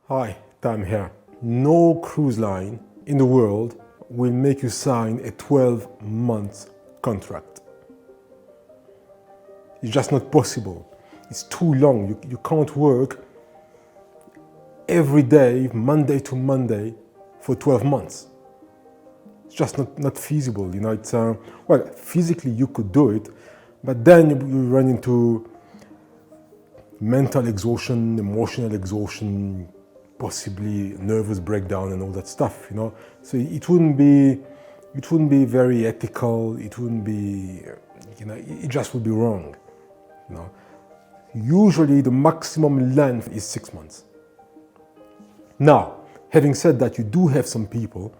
Hi, Tam here. No cruise line in the world will make you sign a 12-month contract. It's just not possible. It's too long. You can't work every day, Monday to Monday, for 12 months. It's just not feasible. It's well, physically you could do it, but then you run into mental exhaustion, emotional exhaustion, possibly nervous breakdown and all that stuff. So it wouldn't be very ethical. It wouldn't be, it just would be wrong. Usually the maximum length is 6 months. Now, having said that, you do have some people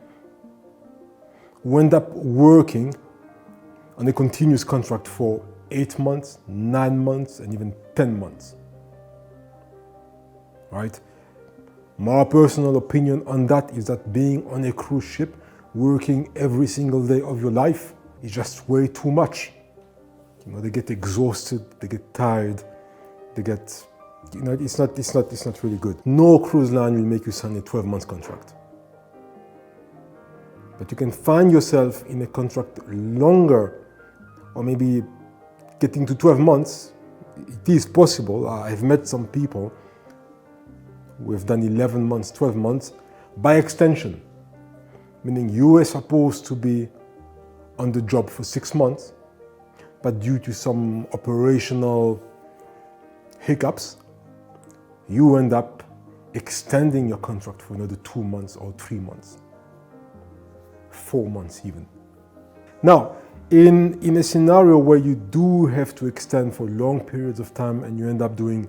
who end up working on a continuous contract for 8 months, 9 months, and even 10 months. Right? My personal opinion on that is that being on a cruise ship, working every single day of your life, is just way too much. They get exhausted, they get tired, they get, it's not really good. No cruise line will make you sign a 12-month contract. But you can find yourself in a contract longer, or maybe getting to 12 months. It is possible. I've met some people who have done 11 months, 12 months, by extension. Meaning you were supposed to be on the job for 6 months, but due to some operational hiccups, you end up extending your contract for another 2 months or 3 months, 4 months even. Now, in a scenario where you do have to extend for long periods of time and you end up doing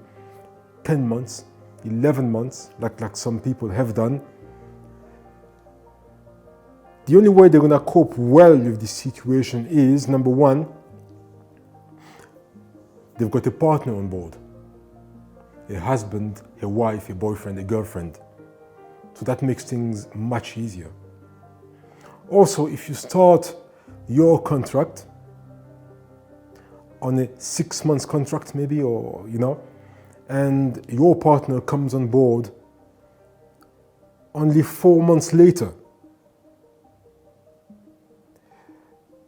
10 months, 11 months, like some people have done, the only way they're gonna cope well with this situation is, number one, they've got a partner on board. A husband, a wife, a boyfriend, a girlfriend. So that makes things much easier. Also, if you start your contract on a 6 months contract maybe, or and your partner comes on board only 4 months later,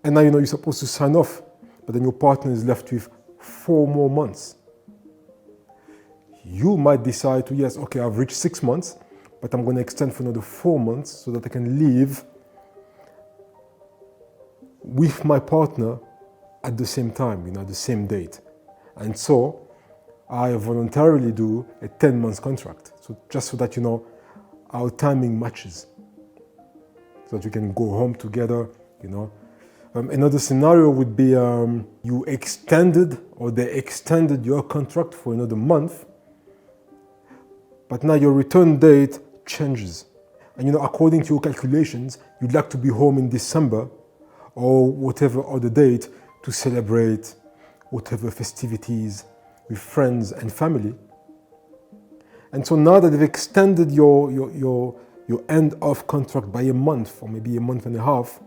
and now you're supposed to sign off, but then your partner is left with 4 more months. You might decide to, yes, okay, I've reached 6 months, but I'm going to extend for another 4 months so that I can leave with my partner at the same time, the same date. And so I voluntarily do a 10 months contract. So just so that, our timing matches. So that you can go home together, Another scenario would be you extended, or they extended your contract for another month, but now your return date changes. And according to your calculations, you'd like to be home in December or whatever other date to celebrate whatever festivities with friends and family. And so now that they've extended your end of contract by a month, or maybe a month and a half,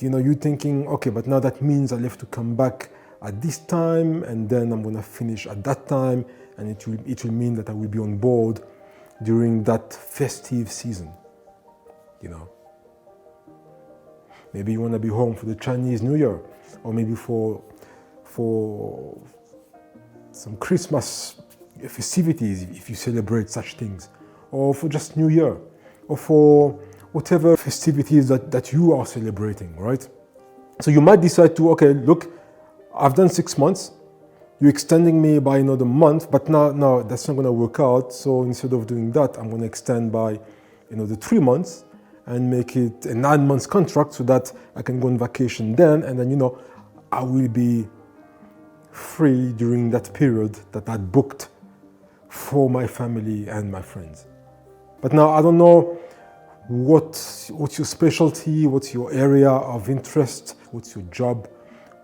you're thinking, okay, but now that means I'll have to come back at this time, and then I'm gonna finish at that time, and it will mean that I will be on board during that festive season. Maybe you wanna be home for the Chinese New Year, or maybe for some Christmas festivities, if you celebrate such things, or for just New Year, or for whatever festivities that you are celebrating, right? So you might decide to, okay, look, I've done 6 months, you're extending me by another month, but no, that's not gonna work out. So instead of doing that, I'm gonna extend by another 3 months and make it a 9 months contract so that I can go on vacation then, and then, I will be free during that period that I booked for my family and my friends. But now I don't know what's your specialty, what's your area of interest, what's your job,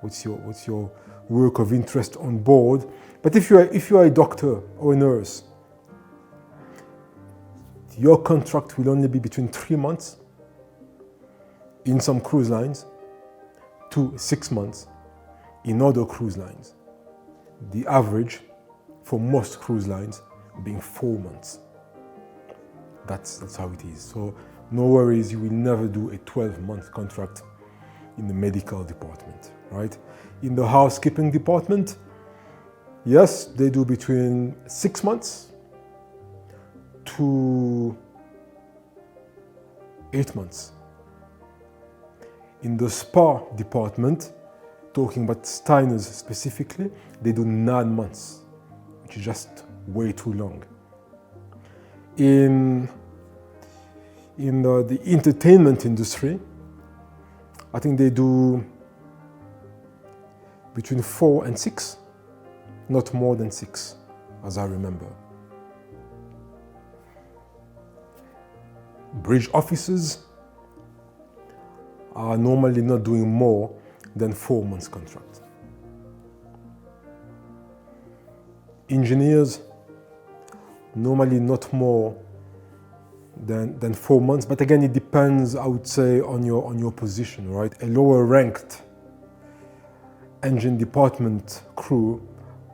what's your work of interest on board. But if you are a doctor or a nurse, your contract will only be between 3 months in some cruise lines to 6 months in other cruise lines. The average for most cruise lines being 4 months. That's how it is. So no worries, you will never do a 12-month contract in the medical department, right? In the housekeeping department, yes, they do between 6 months to 8 months. In the spa department, talking about Steiners specifically, they do 9 months, which is just way too long. In the entertainment industry, I think they do between 4 and 6, not more than 6, as I remember. Bridge officers are normally not doing more than 4 months contract. Engineers, normally not more than 4 months, but again, it depends, I would say, on your position, right? A lower ranked engine department crew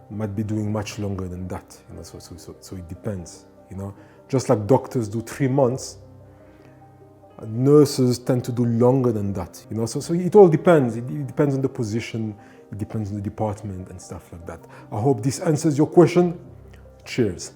might be doing much longer than that, you know, so it depends, you know. Just like doctors do 3 months, nurses tend to do longer than that, you know. So it all depends. It depends on the position, it depends on the department and stuff like that. I hope this answers your question. Cheers.